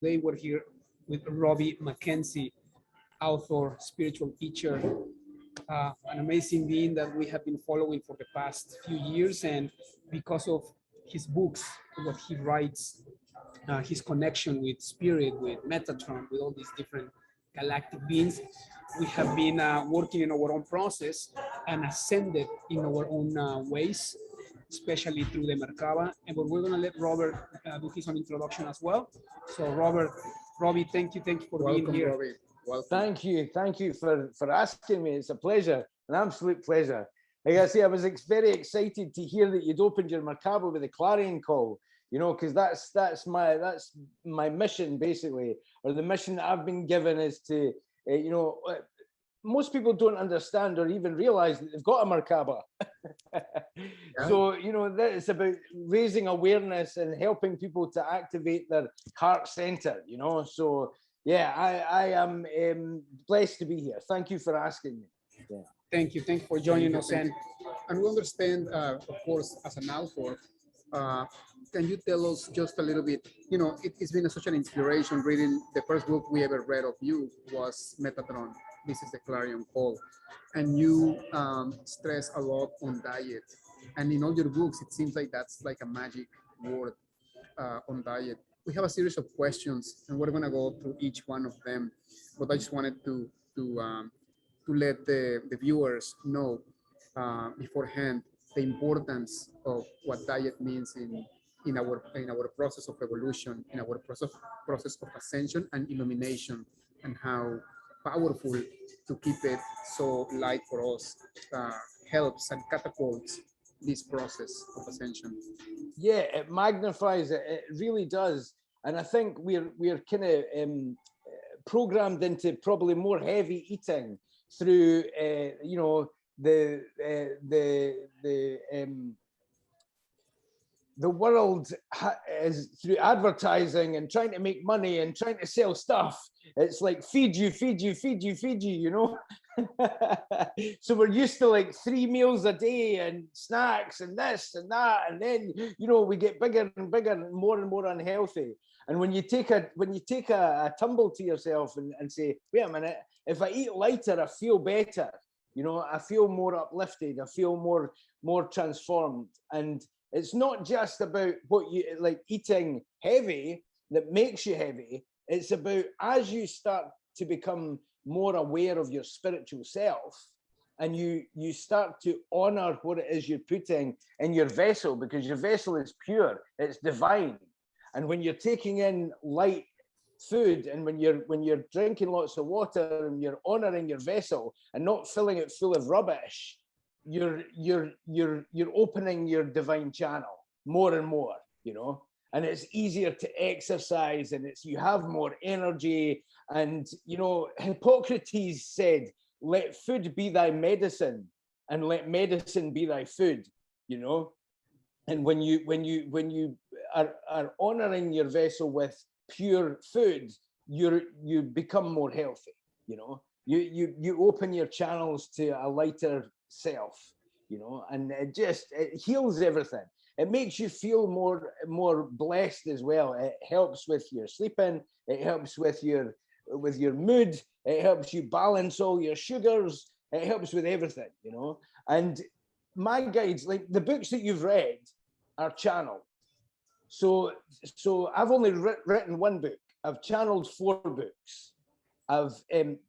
Today we're here with Robbie Mackenzie, author, spiritual teacher, an amazing being that we have been following for the past few years. And because of his books, what he writes, his connection with spirit, with Metatron, with all these different galactic beings, we have been working in our own process and ascended in our own ways, especially through the merkabah. And but we're going to let Robert do his own introduction as well. So Robert, Robbie, thank you for Welcome, being here. Robbie. Welcome. Thank you for asking me. It's a pleasure, an absolute pleasure. Like I say, I was very excited to hear that you'd opened your merkabah with a Clarion Call. You know, because that's my mission basically, or the mission that I've been given is to, most people don't understand or even realize that they've got a merkabah. So, you know, that it's about raising awareness and helping people to activate their heart center, you know. So, yeah, I am blessed to be here. Thank you for asking me. Yeah. Thank you for joining us. And we understand, of course, as an author, can you tell us just a little bit, you know, it's been such an inspiration reading the first book we ever read of you was Metatron. This is the Clarion Call. And you stress a lot on diet. And in all your books, it seems like that's like a magic word on diet. We have a series of questions and we're gonna go through each one of them. But I just wanted to let the viewers know beforehand the importance of what diet means in our process of evolution, in our process of ascension and illumination, and how powerful to keep it so light for us helps and catapults this process of ascension. Yeah, it magnifies it. It really does, and I think we're kind of programmed into probably more heavy eating through you know, the world is through advertising and trying to make money and trying to sell stuff. It's like feed you, you know. So we're used to like 3 meals a day and snacks and this and that, and then, you know, we get bigger and bigger and more unhealthy. And when you take a tumble to yourself and say, wait a minute, if I eat lighter, I feel better. You know, I feel more uplifted. I feel more transformed. And it's not just about what you like eating heavy that makes you heavy. It's about as you start to become more aware of your spiritual self, and you start to honor what it is you're putting in your vessel, because your vessel is pure, it's divine. And when you're taking in light food, and when you're drinking lots of water, and you're honoring your vessel and not filling it full of rubbish, you're opening your divine channel more and more, you know. And it's easier to exercise, and you have more energy. And, you know, Hippocrates said, let food be thy medicine and let medicine be thy food, you know. And when you are honoring your vessel with pure food, you become more healthy, you know. You open your channels to a lighter self, you know, and it heals everything. It makes you feel more blessed as well. It helps with your sleeping. It helps with your mood. It helps you balance all your sugars. It helps with everything, you know. And my guides, like the books that you've read, are channeled. So I've only written one book. I've channeled 4 books. I've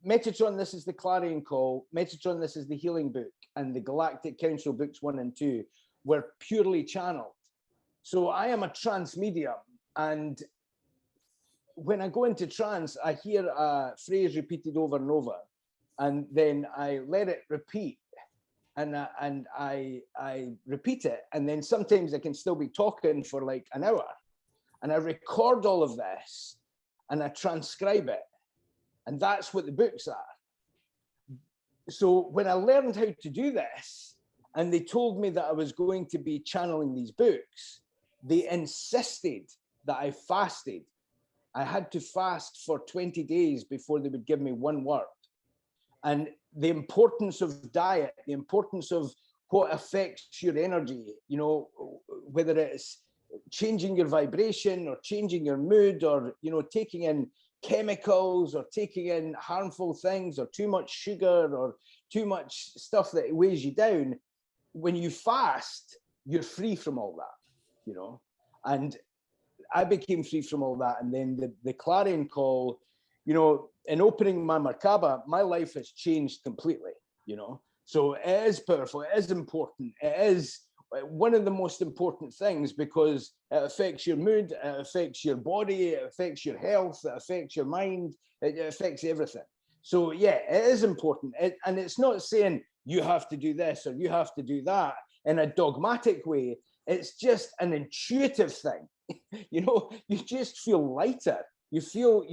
Metatron, this is the Clarion Call. Metatron, this is the Healing Book, and the Galactic Council books 1 and 2 were purely channeled. So I am a trance medium, and when I go into trance, I hear a phrase repeated over and over, and then I let it repeat, and I repeat it, and then sometimes I can still be talking for like an hour, and I record all of this, and I transcribe it, and that's what the books are. So when I learned how to do this, and they told me that I was going to be channeling these books, they insisted that I fasted. I had to fast for 20 days before they would give me one word. And the importance of diet, the importance of what affects your energy, you know, whether it's changing your vibration or changing your mood, or, you know, taking in chemicals or taking in harmful things or too much sugar or too much stuff that weighs you down, when you fast, you're free from all that, you know. And I became free from all that. And then the Clarion Call, you know, in opening my merkabah, my life has changed completely, you know. So it is powerful, it is important, it is one of the most important things, because it affects your mood, it affects your body, it affects your health, it affects your mind, it affects everything. So yeah, it is important. And it's not saying you have to do this or you have to do that in a dogmatic way. It's just an intuitive thing. You know, you just feel lighter. You feel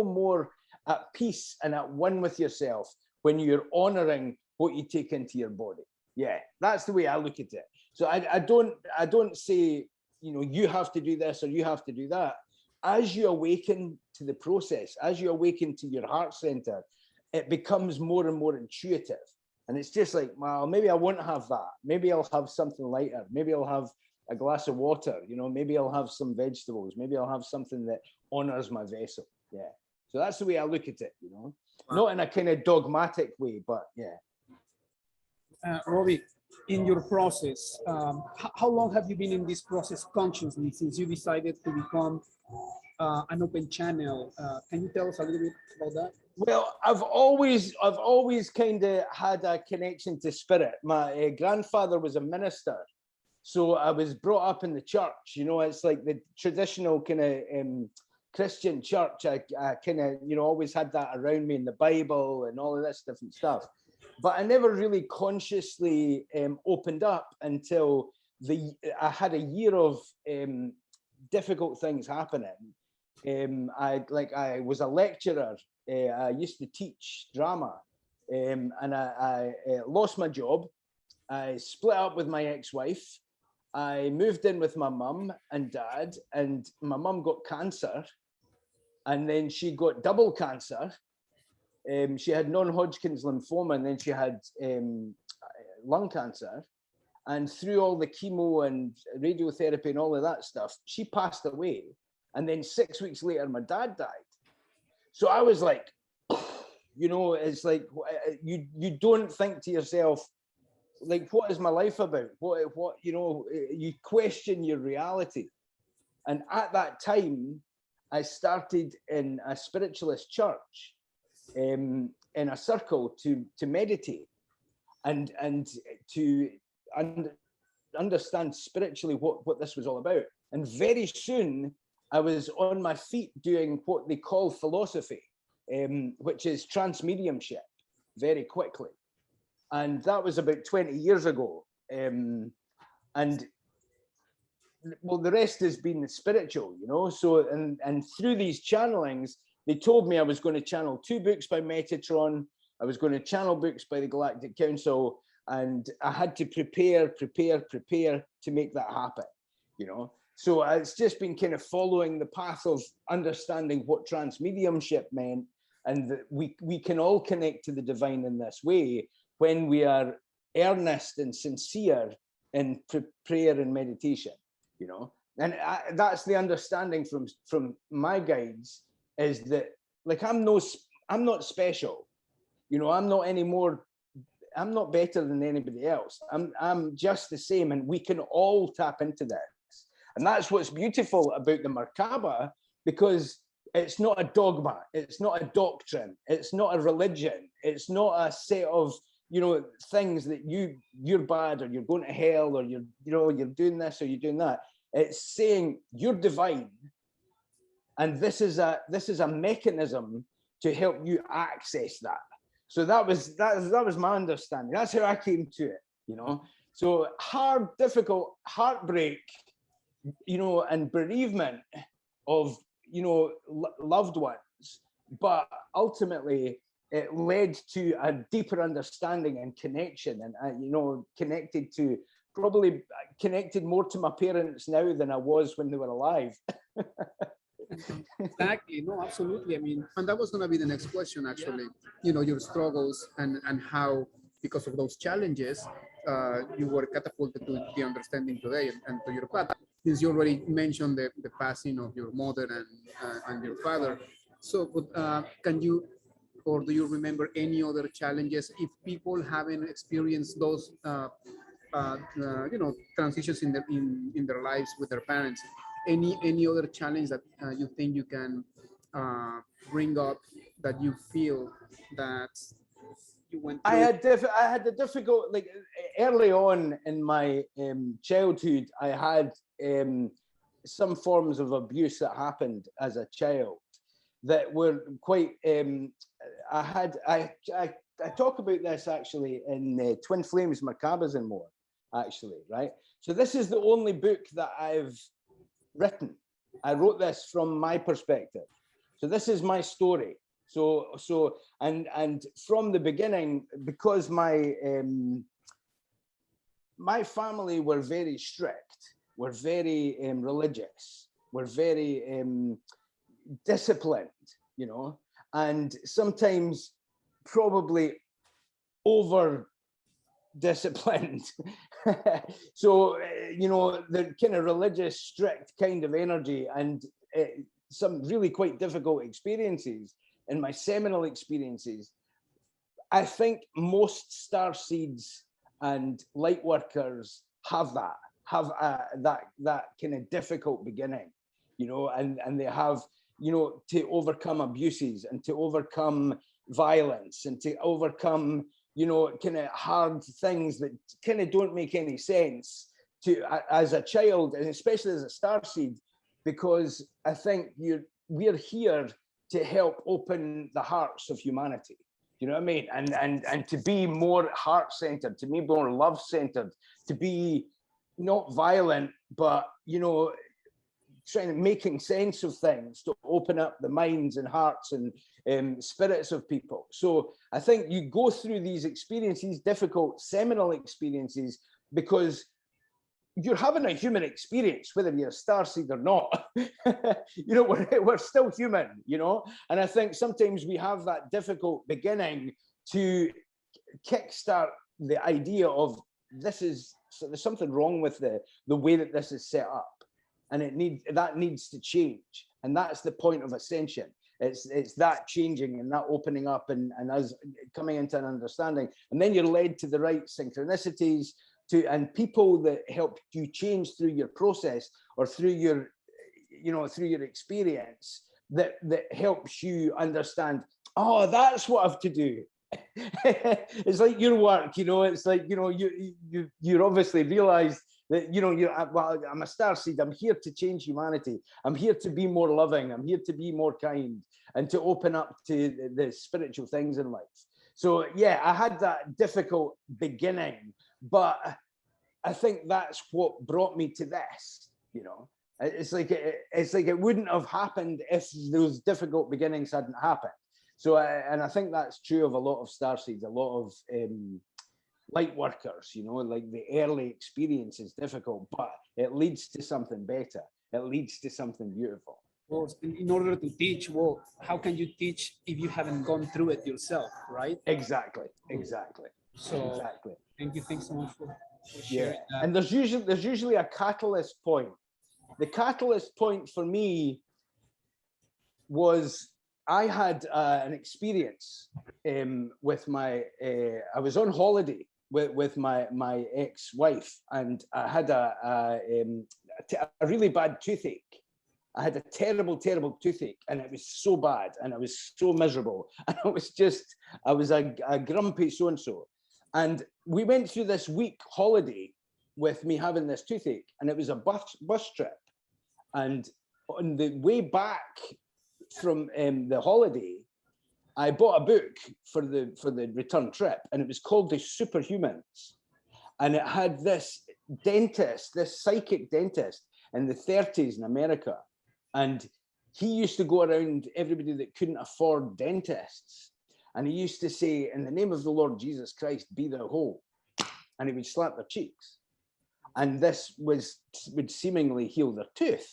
more at peace and at one with yourself when you're honoring what you take into your body. Yeah, that's the way I look at it. So I don't say, you know, you have to do this or you have to do that. As you awaken to the process, as you awaken to your heart center, it becomes more and more intuitive. And it's just like, well, maybe I won't have that. Maybe I'll have something lighter. Maybe I'll have a glass of water, you know, maybe I'll have some vegetables. Maybe I'll have something that honors my vessel. Yeah. So that's the way I look at it, you know, not in a kind of dogmatic way, but yeah. Robbie, in your process, how long have you been in this process consciously since you decided to become an open channel? Can you tell us a little bit about that? Well, I've always kind of had a connection to spirit. My grandfather was a minister, so I was brought up in the church. You know, it's like the traditional kind of Christian church. I kind of, you know, always had that around me in the Bible and all of this different stuff. But I never really consciously opened up until I had a year of difficult things happening. I was a lecturer. I used to teach drama, and I lost my job. I split up with my ex-wife. I moved in with my mum and dad, and my mum got cancer, and then she got double cancer. She had non-Hodgkin's lymphoma, and then she had lung cancer. And through all the chemo and radiotherapy and all of that stuff, she passed away. And then 6 weeks later, my dad died. So I was like, you know, it's like, you don't think to yourself, like, what is my life about? What, you know, you question your reality. And at that time, I started in a spiritualist church, in a circle to meditate and to understand spiritually what this was all about. And very soon I was on my feet doing what they call philosophy, which is trance mediumship, very quickly. And that was about 20 years ago. And well, the rest has been spiritual, you know. So and through these channelings, they told me I was going to channel 2 books by Metatron. I was going to channel books by the Galactic Council, and I had to prepare to make that happen, you know. So it's just been kind of following the path of understanding what trance mediumship meant, and that we can all connect to the divine in this way when we are earnest and sincere in prayer and meditation, you know. And that's the understanding from my guides, is that, like, I'm not special, you know. I'm not better than anybody else. I'm just the same, and we can all tap into this. And that's what's beautiful about the merkabah, because it's not a dogma, it's not a doctrine, it's not a religion, it's not a set of, you know, things that you're bad, or you're going to hell, or you're doing this or you're doing that. It's saying you're divine, and this is a mechanism to help you access that. So that was my understanding. That's how I came to it, you know. So hard, difficult, heartbreak, you know, and bereavement of, you know, loved ones, but ultimately it led to a deeper understanding and connection, and you know, probably connected more to my parents now than I was when they were alive. Exactly. No, absolutely. I mean, and that was going to be the next question, actually. You know, your struggles and how, because of those challenges, you were catapulted to the understanding today and to your path. since you already mentioned the passing of your mother and your father, so can you or do you remember any other challenges if people haven't experienced those transitions in their lives with their parents? Any other challenge that you think you can uh, bring up that you feel that you went I through? had the difficult, like early on in my childhood, I had some forms of abuse that happened as a child that were quite. I talk about this actually in Twin Flames, Merkabahs and More, actually, right? So this is the only book that I've written. I wrote this from my perspective. So this is my story. So and from the beginning, because my family were very strict, were very religious, were very disciplined, and sometimes probably over disciplined. So the kind of religious, strict kind of energy, and some really quite difficult experiences. In my seminal experiences, I think most starseeds and light workers have that kind of difficult beginning, and they have, to overcome abuses and to overcome violence and to overcome, kind of hard things that kind of don't make any sense to as a child, and especially as a starseed, because I think we're here to help open the hearts of humanity. You know what I mean? And to be more heart-centered, to be more love-centered, to be not violent, but making sense of things, to open up the minds and hearts and spirits of people. So I think you go through these experiences, difficult seminal experiences, because you're having a human experience, whether you're a starseed or not. We're still human, and I think sometimes we have that difficult beginning to kickstart the idea of there's something wrong with the way that this is set up, and that needs to change. And that's the point of ascension. It's that changing and that opening up and us coming into an understanding, and then you're led to the right synchronicities and people that help you change through your process or through your experience that helps you understand, oh, that's what I have to do. It's like your work, it's like, you obviously realized that, I'm a starseed. I'm here to change humanity. I'm here to be more loving. I'm here to be more kind and to open up to the spiritual things in life. So yeah, I had that difficult beginning, but I think that's what brought me to this. It's like it wouldn't have happened if those difficult beginnings hadn't happened. So and I think that's true of a lot of starseeds, a lot of light workers. Like the early experience is difficult, but it leads to something better. It leads to something beautiful. Well, in order to teach, well, how can you teach if you haven't gone through it yourself, right? Exactly. So exactly. Thanks so much for sharing that. And there's usually a catalyst point. The catalyst point for me was I had an experience with my. I was on holiday with my ex-wife, and I had a really bad toothache. I had a terrible toothache, and it was so bad, and I was so miserable, and I was a grumpy so-and-so. And we went through this week holiday with me having this toothache, and it was a bus trip. And on the way back from the holiday, I bought a book for the return trip, and it was called The Superhumans. And it had this dentist, this psychic dentist in the 30s in America. And he used to go around everybody that couldn't afford dentists. And he used to say, in the name of the Lord Jesus Christ, be thou whole. And he would slap their cheeks. And this would seemingly heal their tooth,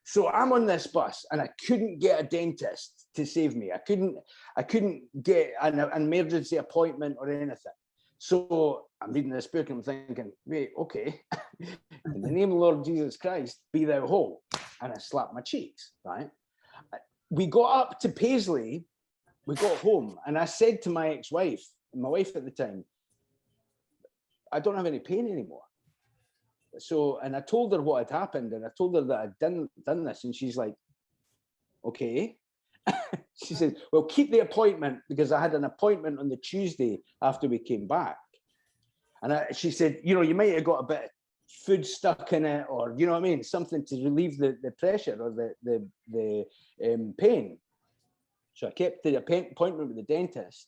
So I'm on this bus and I couldn't get a dentist to save me. I couldn't get an emergency appointment or anything. So I'm reading this book and I'm thinking, wait, okay, in the name of the Lord Jesus Christ, be thou whole. And I slapped my cheeks, right? We got up to Paisley, we got home, and I said to my ex-wife, my wife at the time, I don't have any pain anymore. So, and I told her what had happened, and I told her that I'd done this, and she's like, okay. She said, well, keep the appointment, because I had an appointment on the Tuesday after we came back. And she said, you know, you might have got a bit of food stuck in it, or, you know what I mean, something to relieve the pressure or the pain. So I kept the appointment with the dentist,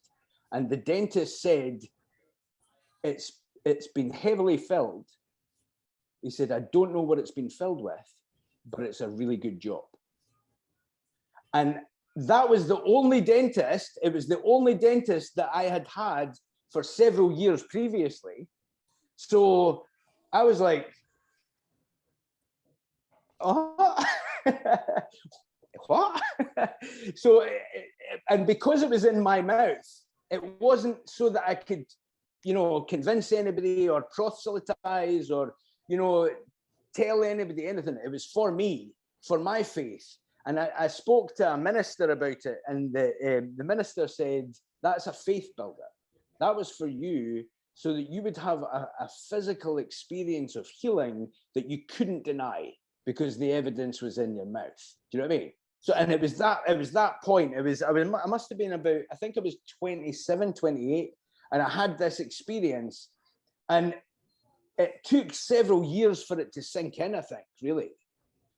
and the dentist said, it's been heavily filled. He said, I don't know what it's been filled with, but it's a really good job. And that was the only dentist, it was the only dentist that I had had for several years previously. So I was like, oh, what? So, and because it was in my mouth, it wasn't so that I could, you know, convince anybody or proselytize or, you know, tell anybody anything. It was for me, for my faith. And I spoke to a minister about it, and the minister said, that's a faith builder. That was for you so that you would have a physical experience of healing that you couldn't deny because the evidence was in your mouth. Do you know what I mean? So, and it was that point. I must have been about, I think I was 27, 28, and I had this experience, and it took several years for it to sink in, I think, really.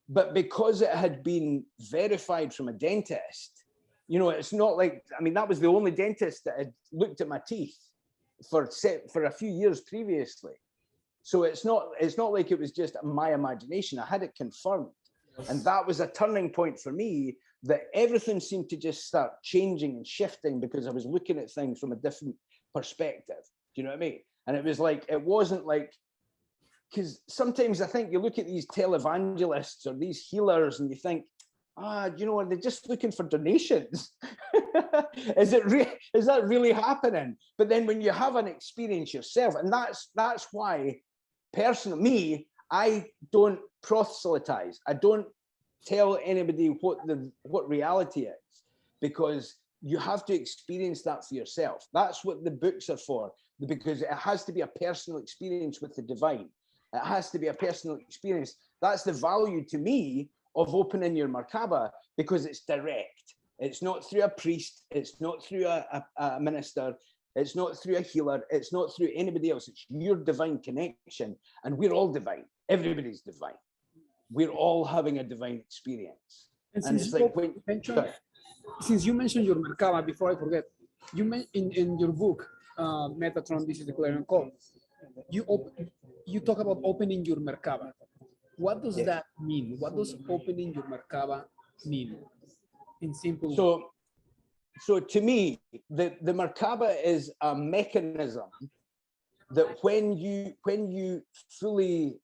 But because it had been verified from a dentist, you know, it's not like, I mean, that was the only dentist that had looked at my teeth for a few years previously. So it's not like it was just my imagination. I had it confirmed. And that was a turning point for me, that everything seemed to just start changing and shifting because I was looking at things from a different perspective. Do you know what I mean? And it was like, it wasn't like, because sometimes I think you look at these televangelists or these healers and you think, you know, are they just looking for donations? Is that really happening? But then when you have an experience yourself, and that's why, personally, I don't proselytize. I don't tell anybody what reality is, because you have to experience that for yourself. That's what the books are for, because it has to be a personal experience with the divine. It has to be a personal experience. That's the value to me of opening your merkabah, because it's direct. It's not through a priest. It's not through a minister. It's not through a healer. It's not through anybody else. It's your divine connection. And we're all divine. Everybody's divine. We're all having a divine experience. And it's like, since you mentioned your merkabah, before I forget, you in your book, Metatron, this is the Clarion Call, you talk about opening your merkabah. What does that mean? What does opening your merkabah mean in simple? So to me, the merkabah is a mechanism that when you fully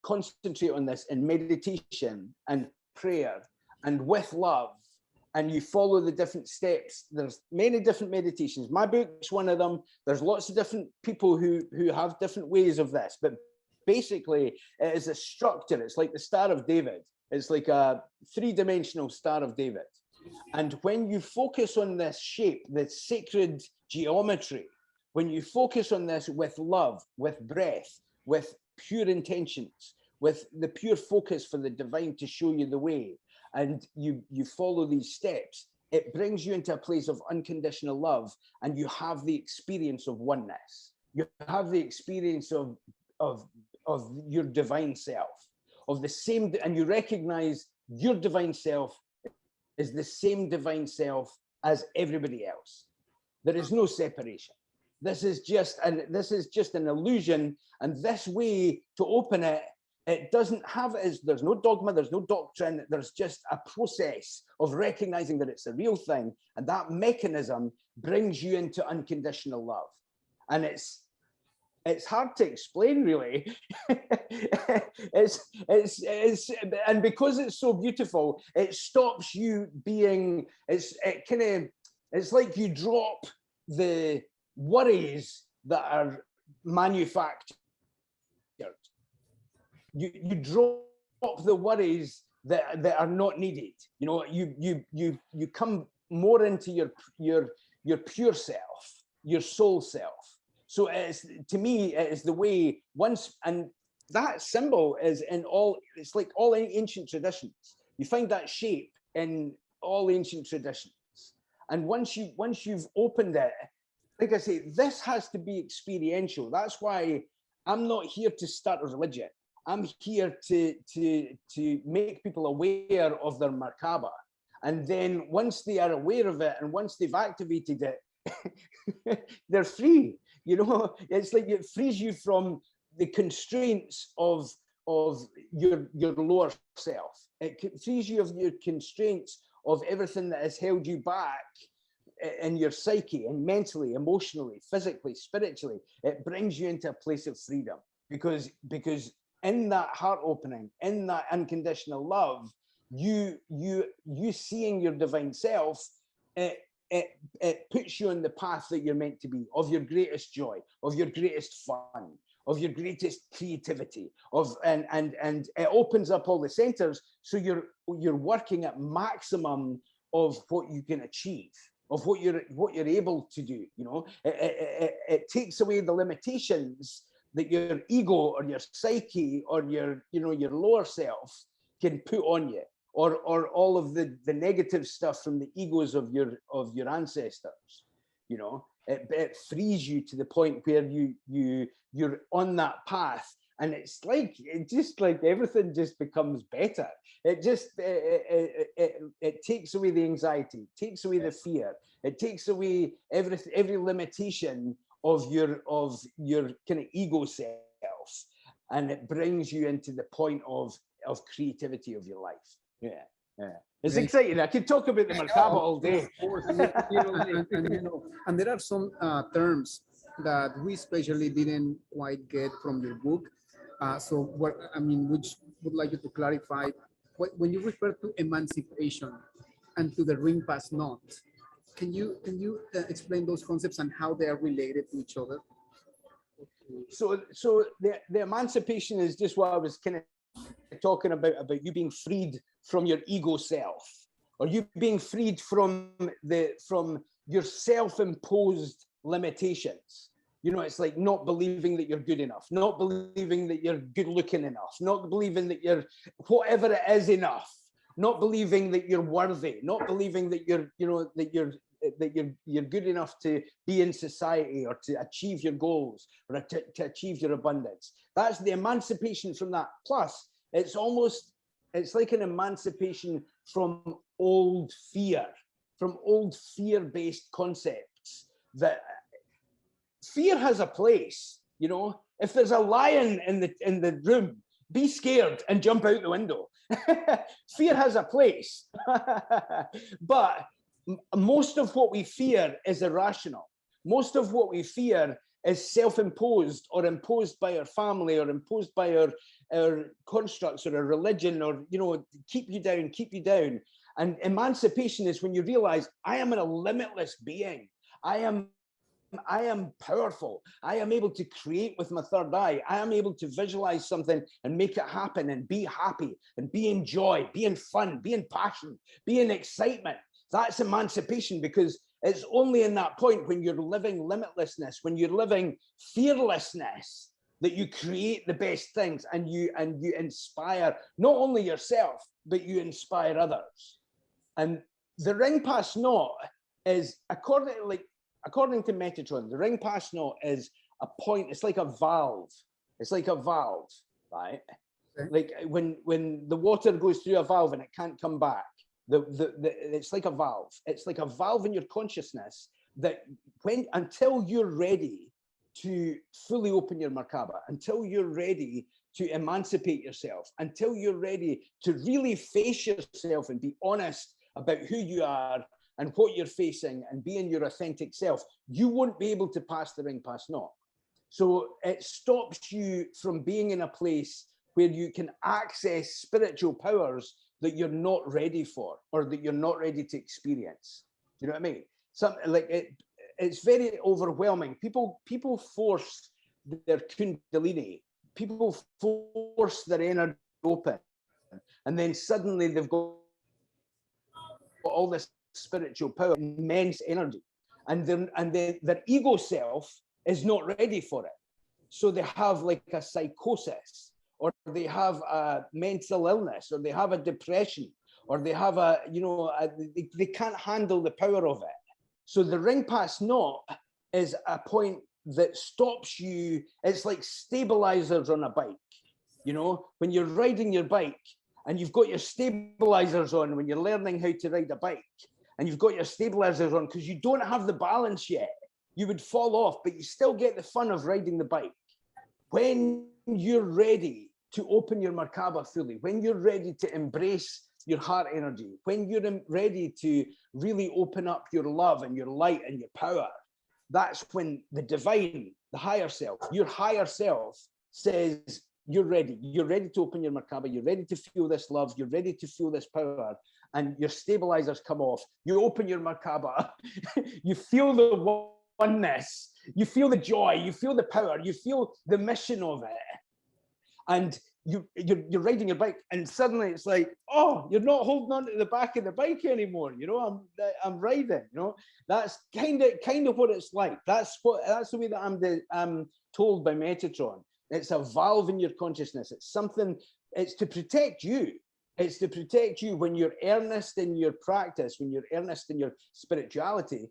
concentrate on this in meditation and prayer and with love, and you follow the different steps, there's many different meditations. My book's one of them. There's lots of different people who have different ways of this, but basically it is a structure. It's like the Star of David. It's like a three-dimensional Star of David. And when you focus on this shape, this sacred geometry, when you focus on this with love, with breath, with pure intentions, with the pure focus for the divine to show you the way, and you follow these steps, it brings you into a place of unconditional love, and you have the experience of oneness. You have the experience of your divine self, of the same, and you recognize your divine self is the same divine self as everybody else. There is no separation. This is just an illusion, and this way to open it, it doesn't have there's no dogma, there's no doctrine, there's just a process of recognizing that it's a real thing, and that mechanism brings you into unconditional love. And it's hard to explain, really. And because it's so beautiful, it stops you being, it's like you drop the worries that are manufactured. You drop the worries that are not needed. You know, you come more into your pure self, your soul self. So it's, to me, it is the way once, and that symbol is in all, it's like all ancient traditions. You find that shape in all ancient traditions. And once you've opened it, like I say, this has to be experiential. That's why I'm not here to start a religion. I'm here to make people aware of their merkabah. And then once they are aware of it and once they've activated it, they're free. You know, it's like it frees you from the constraints of your lower self. It frees you of your constraints of everything that has held you back in your psyche and mentally, emotionally, physically, spiritually. It brings you into a place of freedom because in that heart opening, in that unconditional love, you seeing your divine self, it puts you on the path that you're meant to be, of your greatest joy, of your greatest fun, of your greatest creativity, and it opens up all the centers, so you're working at maximum of what you can achieve, of what you're able to do. You know, it takes away the limitations that your ego or your psyche or your lower self can put on you, or all of the negative stuff from the egos of your ancestors. You know, it frees you to the point where you're on that path, and it's just like everything just becomes better. It just it takes away the anxiety, takes away the fear, it takes away every limitation of your kind of ego self, and it brings you into the point of creativity of your life. Yeah. It's exciting. I could talk about the merkabah all day. Of course, and there are some terms that we especially didn't quite get from your book. So what I mean, which would like you to clarify, when you refer to emancipation and to the ring pass knot, can you explain those concepts and how they are related to each other? So the emancipation is just what I was kind of talking about you being freed from your ego self, or you being freed from your self-imposed limitations. You know, it's like not believing that you're good enough, not believing that you're good looking enough, not believing that you're whatever it is enough, not believing that you're worthy, not believing that you're good enough to be in society or to achieve your goals or to achieve your abundance. That's the emancipation from that. Plus, it's like an emancipation from old fear-based concepts. That fear has a place. You know, if there's a lion in the room, be scared and jump out the window. Fear has a place. But most of what we fear is irrational. Most of what we fear is self-imposed or imposed by our family or imposed by our constructs or our religion, or, you know, keep you down. And emancipation is when you realize, I am a limitless being. I am powerful. I am able to create with my third eye. I am able to visualize something and make it happen and be happy and be in joy, be in fun, be in passion, be in excitement. That's emancipation, because it's only in that point when you're living limitlessness, when you're living fearlessness, that you create the best things, and you inspire not only yourself, but you inspire others. And the ring pass knot is, according to Metatron, the ring pass knot is a point. It's like a valve. It's like a valve, right? Okay. Like when the water goes through a valve and it can't come back. It's like a valve. It's like a valve in your consciousness that until you're ready to fully open your merkabah, until you're ready to emancipate yourself, until you're ready to really face yourself and be honest about who you are and what you're facing and being your authentic self, you won't be able to pass the ring pass knot. So it stops you from being in a place where you can access spiritual powers that you're not ready for, or that you're not ready to experience. You know what I mean? Something like it. it's very overwhelming. People force their kundalini, people force their energy open, and then suddenly they've got all this spiritual power, immense energy, and then their ego self is not ready for it. So they have like a psychosis, or they have a mental illness, or they have a depression, or they have they can't handle the power of it. So the ring pass knot is a point that stops you. It's like stabilizers on a bike. You know, when you're riding your bike and you've got your stabilizers on, when you're learning how to ride a bike, and you've got your stabilizers on because you don't have the balance yet, you would fall off, but you still get the fun of riding the bike. When you're ready to open your merkabah fully, when you're ready to embrace your heart energy, when you're ready to really open up your love and your light and your power, that's when the divine, the higher self, your higher self says, you're ready to open your merkabah, you're ready to feel this love, you're ready to feel this power, and your stabilizers come off, you open your merkabah, you feel the oneness, you feel the joy, you feel the power, you feel the mission of it, and you're riding your bike, and suddenly it's like, oh, you're not holding on to the back of the bike anymore. You know, I'm riding. You know, that's kind of what it's like. That's the way that I'm told by Metatron. It's a valve in your consciousness. It's something. It's to protect you. It's to protect you when you're earnest in your practice, when you're earnest in your spirituality.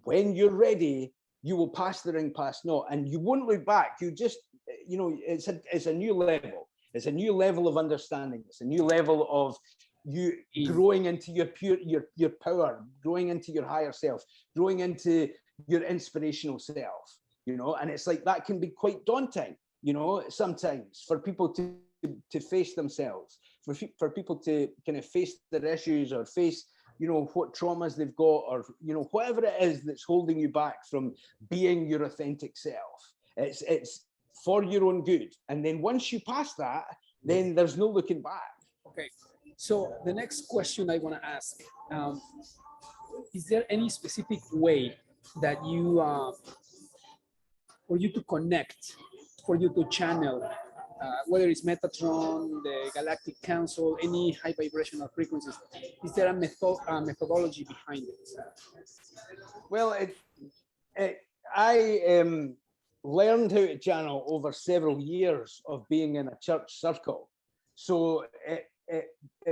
When you're ready, you will pass the ring pass knot, and you won't look back. You just, you know, it's a new level. It's a new level of understanding. It's a new level of you growing into your power, growing into your higher self, growing into your inspirational self, you know, and it's like that can be quite daunting, you know, sometimes for people to face themselves, for people to kind of face their issues or face, you know, what traumas they've got, or, you know, whatever it is that's holding you back from being your authentic self. It's for your own good. And then once you pass that, then there's no looking back. Okay. So the next question I want to ask, is there any specific way that you, for you to connect, for you to channel, whether it's Metatron, the Galactic Council, any high vibrational frequencies, is there a methodology behind it? Well, I learned how to channel over several years of being in a church circle. So it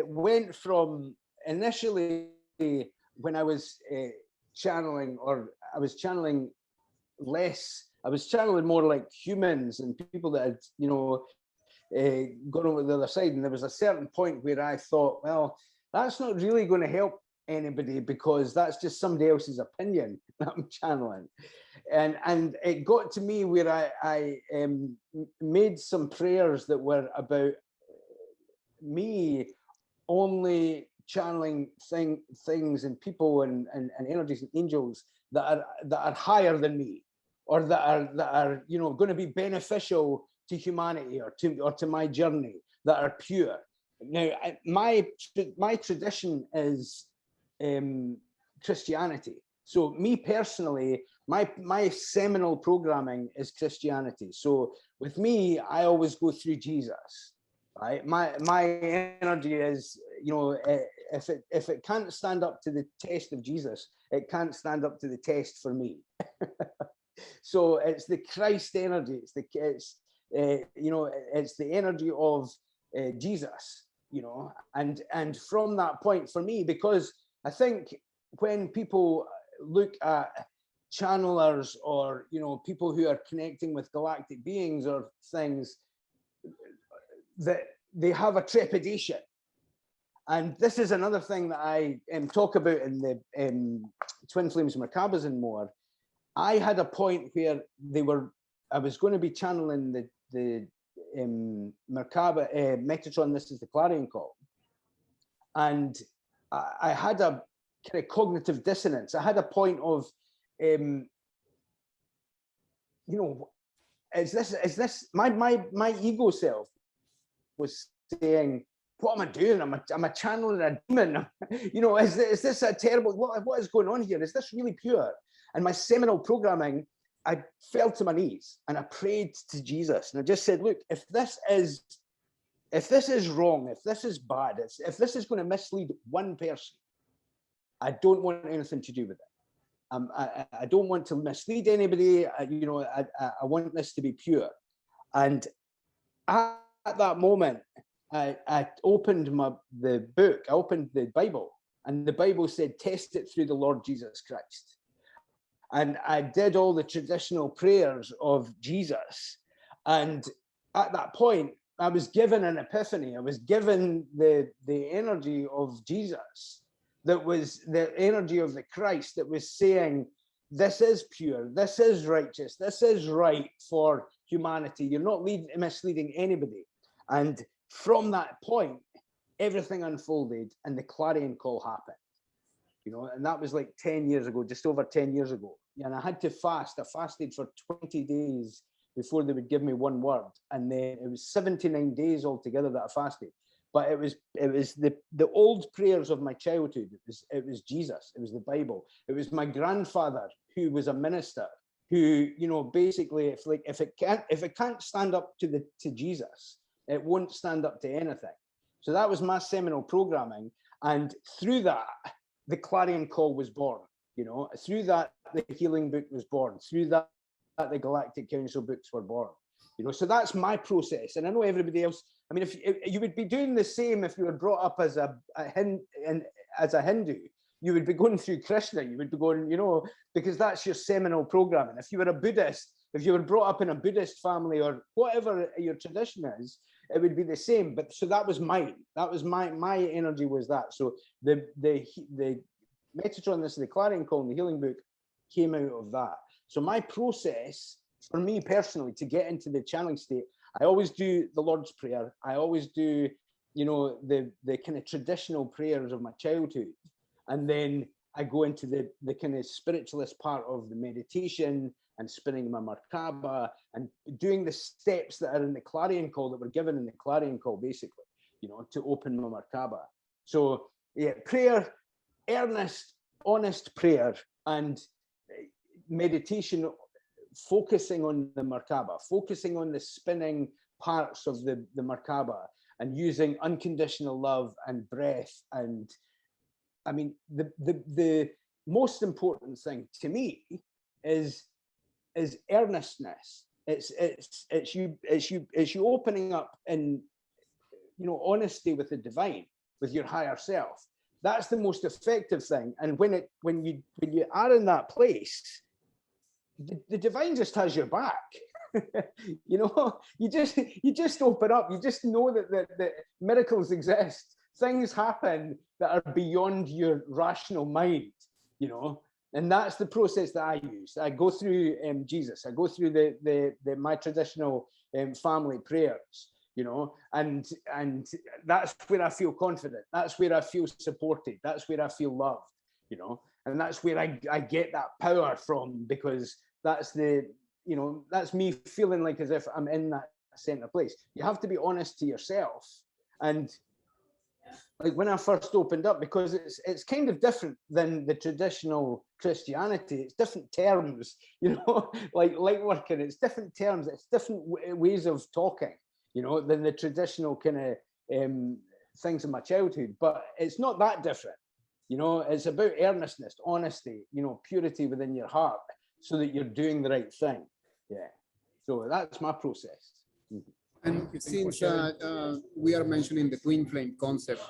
went from initially when I was channeling, or I was channeling less, I was channeling more like humans and people that had, you know, gone over the other side. And there was a certain point where I thought, well, that's not really going to help anybody, because that's just somebody else's opinion that I'm channeling. And it got to me where I made some prayers that were about me only channeling things and people and energies and angels that are higher than me, or that are you know, going to be beneficial to humanity or to my journey, that are pure. Now, my tradition is Christianity. So me personally, my seminal programming is Christianity. So with me, I always go through Jesus, right? My energy is, you know, if it can't stand up to the test of Jesus, it can't stand up to the test for me. So it's the Christ energy. You know, it's the energy of Jesus, you know, and from that point for me, because I think when people look at channelers, or, you know, people who are connecting with galactic beings or things, that they have a trepidation. And this is another thing that I talk about in the Twin Flames Merkabahs and more. I had a point where I was going to be channeling the Merkabah, Metatron, this is the Clarion Call. And I had a kind of cognitive dissonance. I had a point of, you know, is this my ego self was saying, what am I doing? Am I channeling a demon? You know, is this a terrible, what is going on here? Is this really pure? And my seminal programming, I fell to my knees and I prayed to Jesus. And I just said, look, if this is wrong, if this is bad, if this is going to mislead one person, I don't want anything to do with it. I don't want to mislead anybody. I want this to be pure. And at that moment, I opened the book, I opened the Bible, and the Bible said, test it through the Lord Jesus Christ. And I did all the traditional prayers of Jesus. And at that point, I was given an epiphany. I was given the energy of Jesus, that was the energy of the Christ, that was saying, this is pure, this is righteous, this is right for humanity. You're not misleading anybody. And from that point, everything unfolded and the Clarion Call happened. And that was like 10 years ago, just over 10 years ago. And I had to fast. I fasted for 20 days before they would give me one word. And then it was 79 days altogether that I fasted. But it was the old prayers of my childhood. It was Jesus. It was the Bible. It was my grandfather, who was a minister, who, basically, if it can't stand up to Jesus, it won't stand up to anything. So that was my seminal programming. And through that, the Clarion Call was born. Through that, the Healing Book was born. Through that, the Galactic Council books were born. So that's my process. And I know everybody else. I mean, if you would be doing the same if you were brought up as a Hindu, you would be going through Krishna. You would be going, because that's your seminal programming. If you were a Buddhist, if you were brought up in a Buddhist family or whatever your tradition is, it would be the same. But so that was mine. That was my energy was that. So the Metatron, the Clarion Call, and the Healing Book came out of that. So my process, for me personally, to get into the channeling state, I always do the Lord's Prayer. I always do, the kind of traditional prayers of my childhood. And then I go into the kind of spiritualist part of the meditation and spinning my merkabah and doing the steps that are in the Clarion Call, that were given in the Clarion Call, basically, to open my merkabah. So yeah, prayer, earnest, honest prayer, and meditation, focusing on the merkabah, focusing on the spinning parts of the merkabah, and using unconditional love and breath. And I mean, the most important thing to me is earnestness. It's you opening up in honesty with the divine, with your higher self. That's the most effective thing. And when you are in that place, the divine just has your back. You just open up. You just know that miracles exist. Things happen that are beyond your rational mind. And that's the process that I use. I go through Jesus. I go through my traditional family prayers. And that's where I feel confident. That's where I feel supported. That's where I feel loved. And that's where I get that power from, because that's that's me feeling like as if I'm in that center place. You have to be honest to yourself. And like when I first opened up, because it's kind of different than the traditional Christianity. It's different terms, like light working. It's different terms. It's different ways of talking, than the traditional kind of things in my childhood. But it's not that different. It's about earnestness, honesty, purity within your heart, so that you're doing the right thing. Yeah. So that's my process. Mm-hmm. And since we are mentioning the twin flame concept,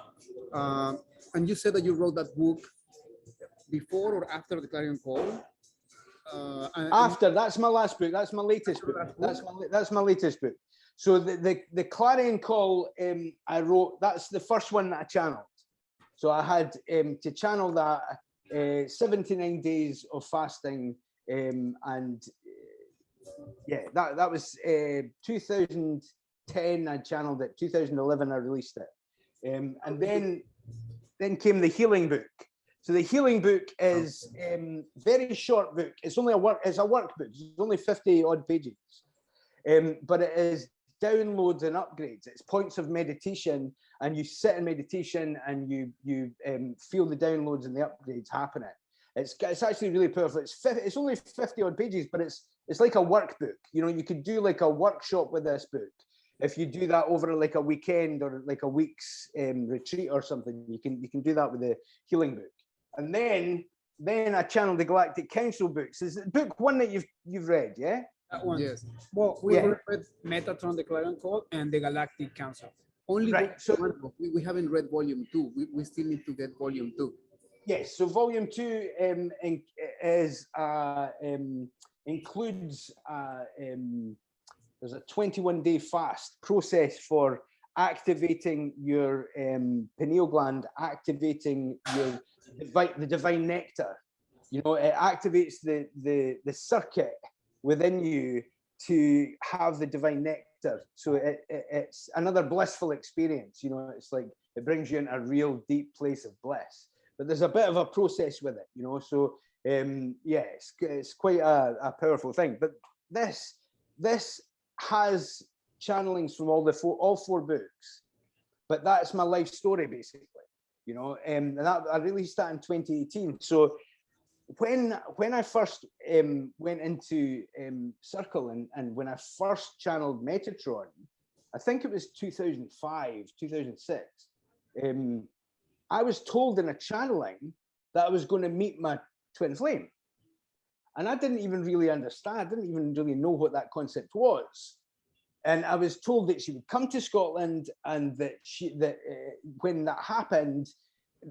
and you said that you wrote that book before or after the Clarion Call? After, that's my last book. That's my latest book. That's my latest book. So the Clarion Call I wrote, that's the first one that I channeled. So I had to channel that 79 days of fasting, and yeah, that was 2010 I channeled it, 2011 I released it, and then came the Healing Book. So the Healing Book is very short book. It's a workbook. It's only 50 odd pages, but it is downloads and upgrades. It's points of meditation, and you sit in meditation and you feel the downloads and the upgrades happening. It's actually really powerful. It's only 50 odd pages, but it's like a workbook. You know, you could do like a workshop with this book. If you do that over like a weekend or like a week's retreat or something, you can do that with the healing book. And then I channeled the Galactic Council books. Is it book one that you've read? Yeah. That one. Yes. Well, we read Metatron, the Clarion Call, and the Galactic Council. Only right. So we haven't read volume 2. We still need to get volume 2. Yes. So volume 2 includes there's a 21-day fast process for activating your pineal gland, activating the divine nectar. You know, it activates the circuit within you to have the divine nectar. So it's another blissful experience. You know, it's like it brings you in a real deep place of bliss. But there's a bit of a process with it, you know. So yeah, it's quite a powerful thing. But this has channelings from all four books. But that's my life story, basically. You know, and that I released that in 2018. So when I first went into Circle and when I first channeled Metatron, I think it was 2005, 2006. I was told in a channeling that I was going to meet my twin flame. And I didn't even really understand, I didn't even really know what that concept was. And I was told that she would come to Scotland and that when that happened,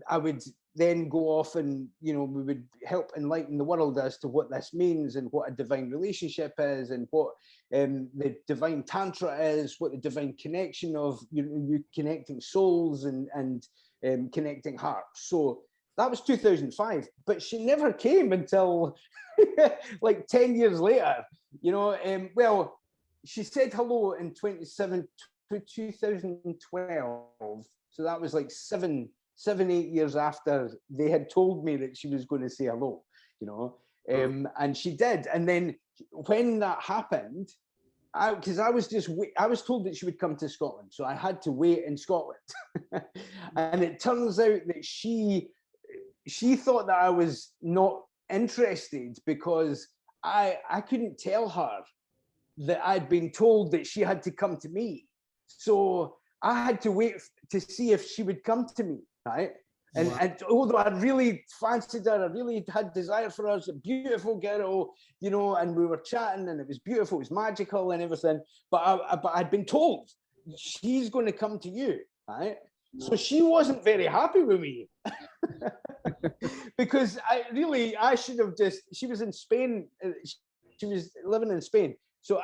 I would then go off and, you know, we would help enlighten the world as to what this means and what a divine relationship is and what the divine tantra is, what the divine connection of you connecting souls and connecting hearts. So that was 2005, but she never came until like 10 years later, you know. Well, she said hello in 2012. So that was like 7, 8 years after they had told me that she was going to say hello, you know. And she did. And then when that happened, because I was told that she would come to Scotland, so I had to wait in Scotland. And it turns out that she thought that I was not interested because I couldn't tell her that I'd been told that she had to come to me. So I had to wait to see if she would come to me, right? And, wow. And although I really fancied her, I really had desire for her, a beautiful girl, you know, and we were chatting and it was beautiful, it was magical and everything. But I'd been told she's going to come to you, right? So she wasn't very happy with me because I should have she was in Spain. She was living in Spain. So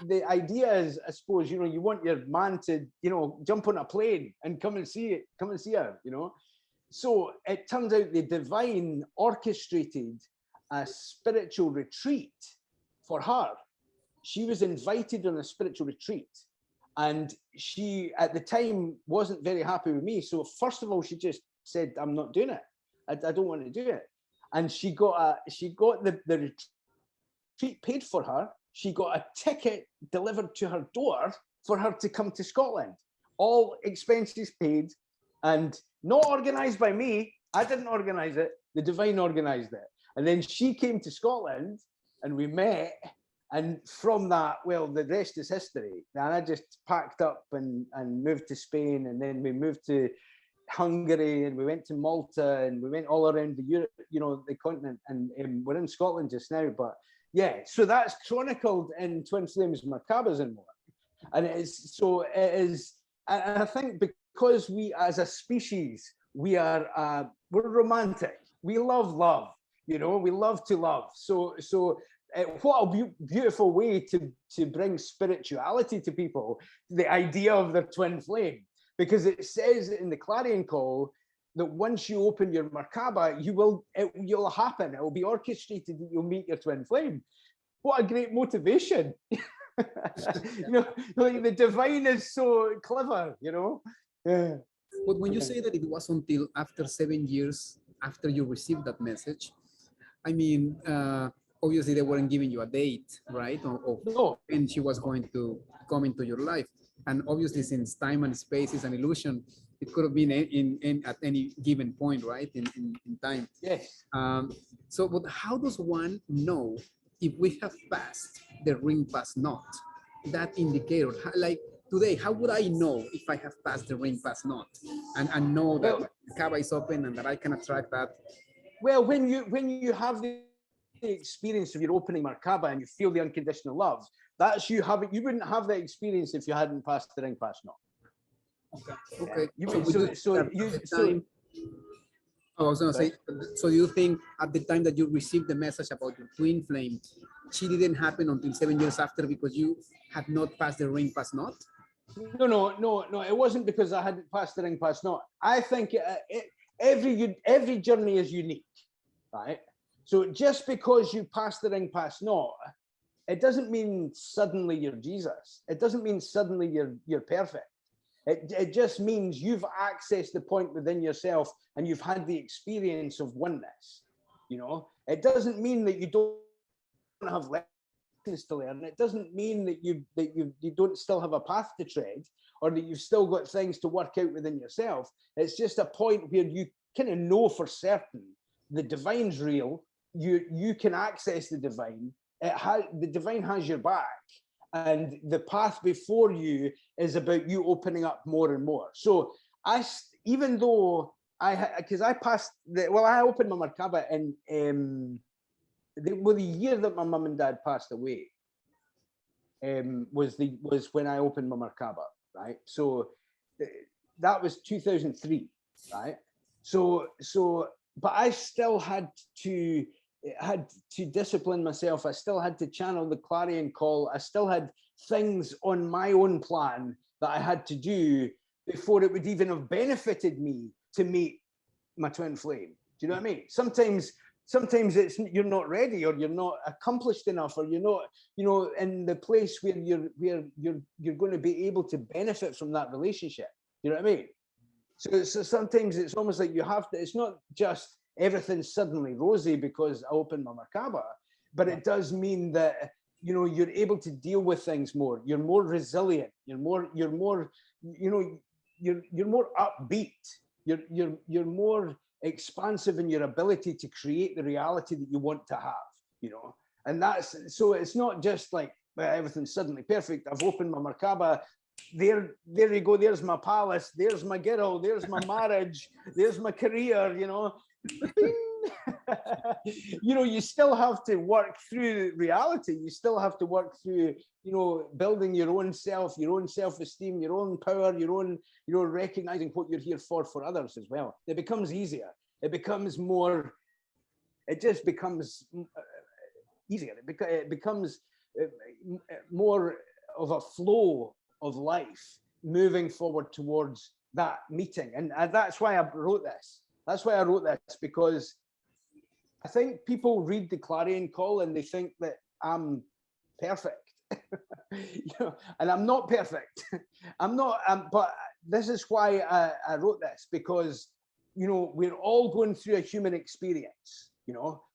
the idea is, I suppose, you know, you want your man to, you know, jump on a plane and come and see her, you know. So it turns out the divine orchestrated a spiritual retreat for her. She was invited on a spiritual retreat. And she, at the time, wasn't very happy with me. So first of all, she just said, I'm not doing it. I don't want to do it. And she got the retreat paid for her. She got a ticket delivered to her door for her to come to Scotland. All expenses paid and not organized by me. I didn't organize it. The divine organized it. And then she came to Scotland and we met. And from that, well, the rest is history. And I just packed up and moved to Spain. And then we moved to Hungary and we went to Malta and we went all around the Europe, you know, the continent. And we're in Scotland just now. But yeah, so that's chronicled in Twin Flames, Merkabahs and more. And it is, and I think because we as a species, we're romantic. We love, you know, we love to love. So what a beautiful way to bring spirituality to people, the idea of their twin flame, because it says in the Clarion Call that once you open your merkabah, you'll happen. It will be orchestrated that you'll meet your twin flame. What a great motivation. You know, like the divine is so clever, you know. Yeah. But when you say that it was until after 7 years after you received that message, I mean, obviously they weren't giving you a date, right? Of when she was going to come into your life. And obviously, since time and space is an illusion, It could have been in at any given point, right? In time. Yes. So, but how does one know if we have passed the ring pass not? That indicator, like today, how would I know if I have passed the ring pass not? And know that the Merkabah is open and that I can attract that? Well, when you have the experience of your opening Merkabah and you feel the unconditional love, that's you have it. You wouldn't have that experience if you hadn't passed the ring pass not. Okay. I was gonna say, so you think at the time that you received the message about your twin flame, she didn't happen until 7 years after because you had not passed the ring pass not? No. It wasn't because I hadn't passed the ring pass not. I think every journey is unique, right? So just because you pass the ring pass not, it doesn't mean suddenly you're Jesus. It doesn't mean suddenly you're perfect. It just means you've accessed the point within yourself and you've had the experience of oneness. You know, it doesn't mean that you don't have lessons to learn. It doesn't mean that you don't still have a path to tread or that you've still got things to work out within yourself. It's just a point where you kind of know for certain the divine's real. You can access the divine. The divine has your back. And the path before you is about you opening up more and more. So even though I opened my Merkabah in the year that my mum and dad passed away. Was when I opened my Merkabah, right? So that was 2003, right? So but I still had to discipline myself. I still had to channel the Clarion Call. I still had things on my own plan that I had to do before it would even have benefited me to meet my twin flame. Do you know what I mean? Sometimes it's you're not ready, or you're not accomplished enough, or you're not, in the place where you're going to be able to benefit from that relationship. You know what I mean? So sometimes it's almost like you have to. It's not just everything's suddenly rosy because I opened my Merkabah, but it does mean that you're able to deal with things more. You're more resilient. You're more upbeat. You're more expansive in your ability to create the reality that you want to have. And that's so. It's not just like everything's suddenly perfect. I've opened my Merkabah. There you go. There's my palace. There's my girl. There's my marriage. There's my career. You still have to work through reality. You still have to work through, building your own self, your own self-esteem, your own power, your own, recognizing what you're here for others as well. It becomes easier. It becomes more. It just becomes easier. It becomes more of a flow of life moving forward towards that meeting. And that's why I wrote this. That's why I wrote this, because I think people read the Clarion Call and they think that I'm perfect, and I'm not perfect. I'm not, but this is why I wrote this, because, we're all going through a human experience.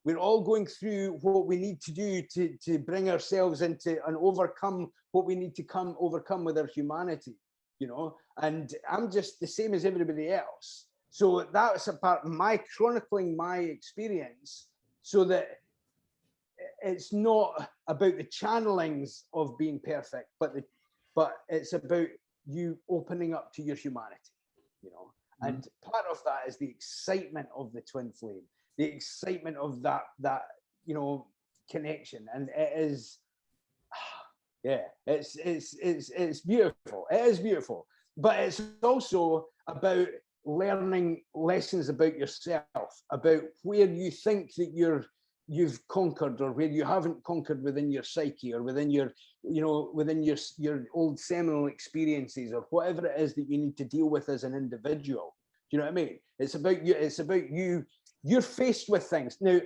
We're all going through what we need to do to bring ourselves into and overcome what we need to overcome with our humanity, and I'm just the same as everybody else. So that's a part of my chronicling my experience, so that it's not about the channelings of being perfect, but it's about you opening up to your humanity, And part of that is the excitement of the twin flame, the excitement of that connection, and it is, it's beautiful. It is beautiful, but it's also about learning lessons about yourself, about where you think that you've conquered, or where you haven't conquered within your psyche, or within your old seminal experiences, or whatever it is that you need to deal with as an individual. Do you know what I mean? It's about you. It's about you. You're faced with things now.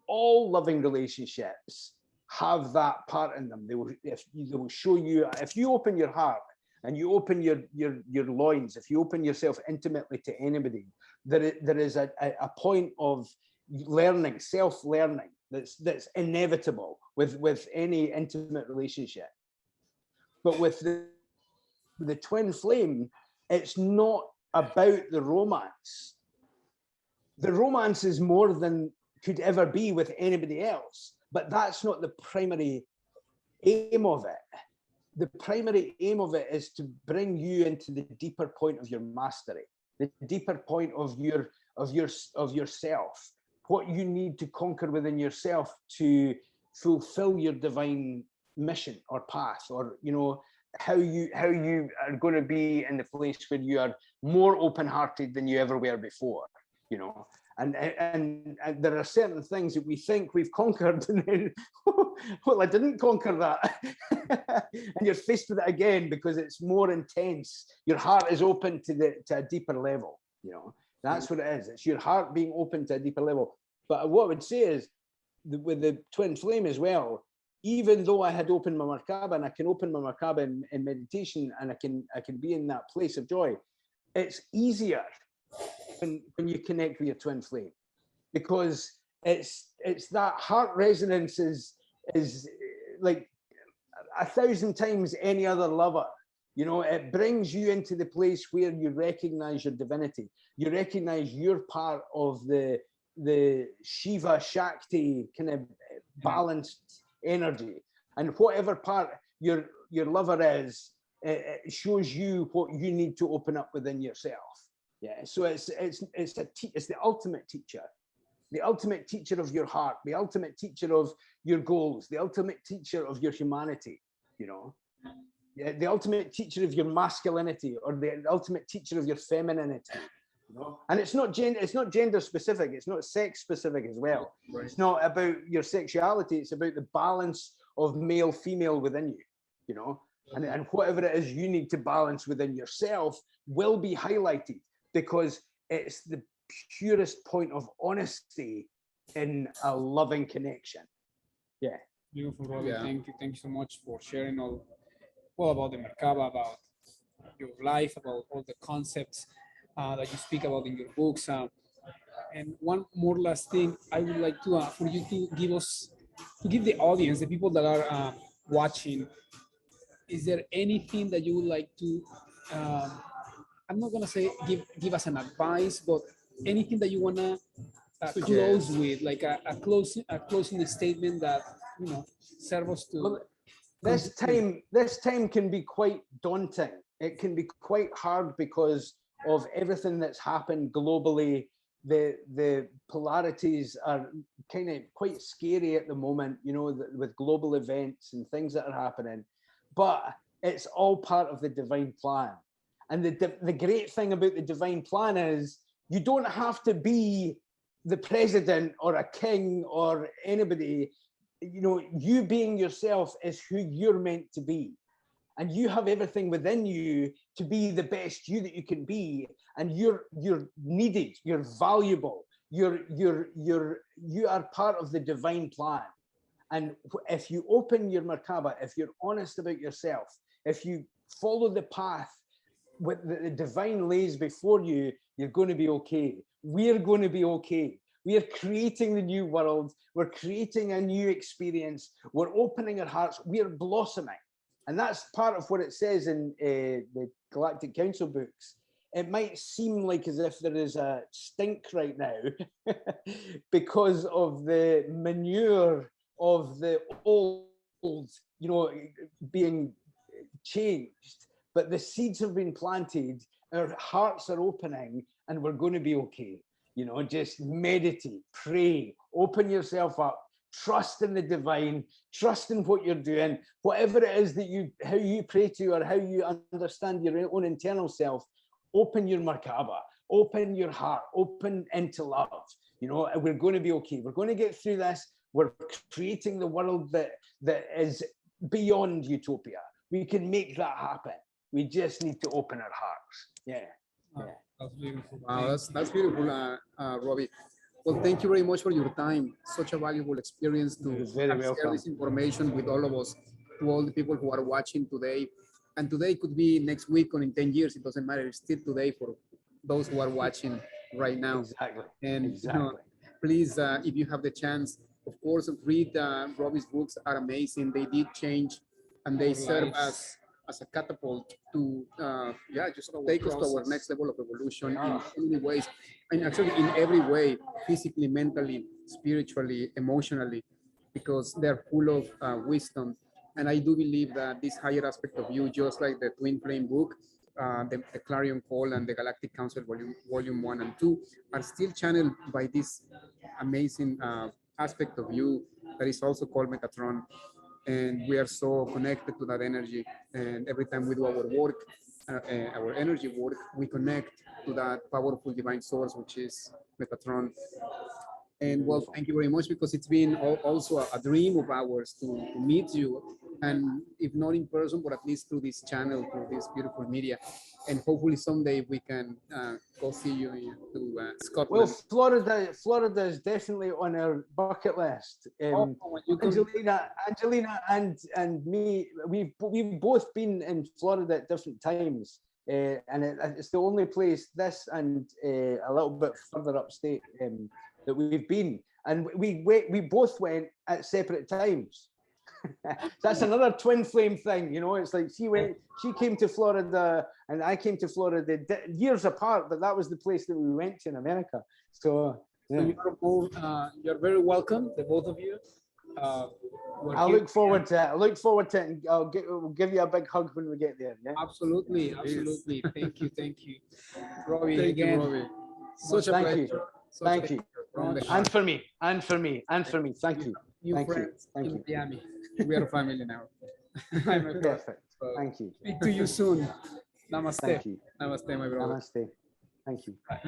All loving relationships have that part in them. They will show you, if you open your heart and you open your loins, if you open yourself intimately to anybody, there is a point of learning, self-learning, that's inevitable with any intimate relationship. But with the twin flame, it's not about the romance. The romance is more than could ever be with anybody else, but that's not the primary aim of it. The primary aim of it is to bring you into the deeper point of your mastery, the deeper point of yourself, what you need to conquer within yourself to fulfill your divine mission or path, or how you are going to be in the place where you are more open-hearted than you ever were before, and there are certain things that we think we've conquered, and then, well, I didn't conquer that. And you're faced with it again because it's more intense. Your heart is open to a deeper level. That's what it is. It's your heart being open to a deeper level. But what I would say is, with the twin flame as well, even though I had opened my merkabah, and I can open my merkabah in meditation, and I can be in that place of joy, it's easier when you connect with your twin flame, because it's that heart resonance is like 1,000 times any other lover. It brings you into the place where you recognize your divinity. You recognize you're part of the Shiva Shakti kind of balanced energy, and whatever part your lover is, it shows you what you need to open up within yourself. Yeah, so it's the ultimate teacher, the ultimate teacher of your heart, the ultimate teacher of your goals, the ultimate teacher of your humanity. Yeah, the ultimate teacher of your masculinity, or the ultimate teacher of your femininity. And it's not gender specific, it's not sex specific as well. Right. It's not about your sexuality, it's about the balance of male female within you. And whatever it is you need to balance within yourself will be highlighted, because it's the purest point of honesty in a loving connection. Yeah. Beautiful, Robbie. Yeah. Thank you so much for sharing all about the merkabah, about your life, about all the concepts that you speak about in your books. And one more last thing, I would like to for you to give the audience, the people that are watching, is there anything that you would like to? I'm not gonna say give us an advice, but anything that you wanna close with, like a closing statement that serve us to. Well, this time can be quite daunting. It can be quite hard because of everything that's happened globally. The polarities are kind of quite scary at the moment, with global events and things that are happening. But it's all part of the divine plan. And the great thing about the divine plan is you don't have to be the president or a king or anybody. You being yourself is who you're meant to be. And you have everything within you to be the best you that you can be. And you're needed, you're valuable, you are part of the divine plan. And if you open your merkabah, if you're honest about yourself, if you follow the path what the divine lays before you, you're going to be okay. We're going to be okay. We are creating the new world. We're creating a new experience. We're opening our hearts. We are blossoming. And that's part of what it says in the Galactic Council books. It might seem like as if there is a stink right now because of the manure of the old, being changed. But the seeds have been planted, our hearts are opening, and we're going to be okay. Just meditate, pray, open yourself up, trust in the divine, trust in what you're doing, whatever it is that how you pray to, or how you understand your own internal self. Open your merkabah, open your heart, open into love. We're going to be okay. We're going to get through this. We're creating the world that is beyond utopia. We can make that happen. We just need to open our hearts. Yeah. That's beautiful. Wow, that's beautiful, Robbie. Well, thank you very much for your time. Such a valuable experience to share this information with all of us, to all the people who are watching today. And today could be next week or in 10 years. It doesn't matter. It's still today for those who are watching right now. Exactly. And please, if you have the chance, of course, read Robbie's books. Are amazing. They did change, and they serve as as a catapult to yeah, just take us to our next level of evolution in many ways, and actually in every way, physically, mentally, spiritually, emotionally, because they're full of wisdom. And I do believe that this higher aspect of you, just like the Twin Flame book, the Clarion Call and the Galactic Council Volume 1 and 2, are still channeled by this amazing aspect of you that is also called Metatron. And we are so connected to that energy. And every time we do our work, our energy work, we connect to that powerful divine source, which is Metatron. And well, thank you very much, because it's been also a dream of ours to meet you, and if not in person, but at least through this channel, through this beautiful media. And hopefully someday we can go see you to Scotland. Well, Florida is definitely on our bucket list. Angelina, and me, we've both been in Florida at different times, and it's the only place, this and a little bit further upstate, that we've been, and we both went at separate times. That's another twin flame thing, you know. It's like she came to Florida and I came to Florida years apart, but that was the place that we went to in America. So, yeah. So you're very welcome, the both of you. I look forward to it, and we'll give you a big hug when we get there. Yeah? Absolutely. Thank you, Robbie. Again, Robbie. Such a pleasure. Thank you. And for me. Thank you. New friends in Miami. We are a family now. Perfect. Thank you. Speak to you soon. Namaste. Thank you. Namaste, my brother. Namaste. Thank you. Bye.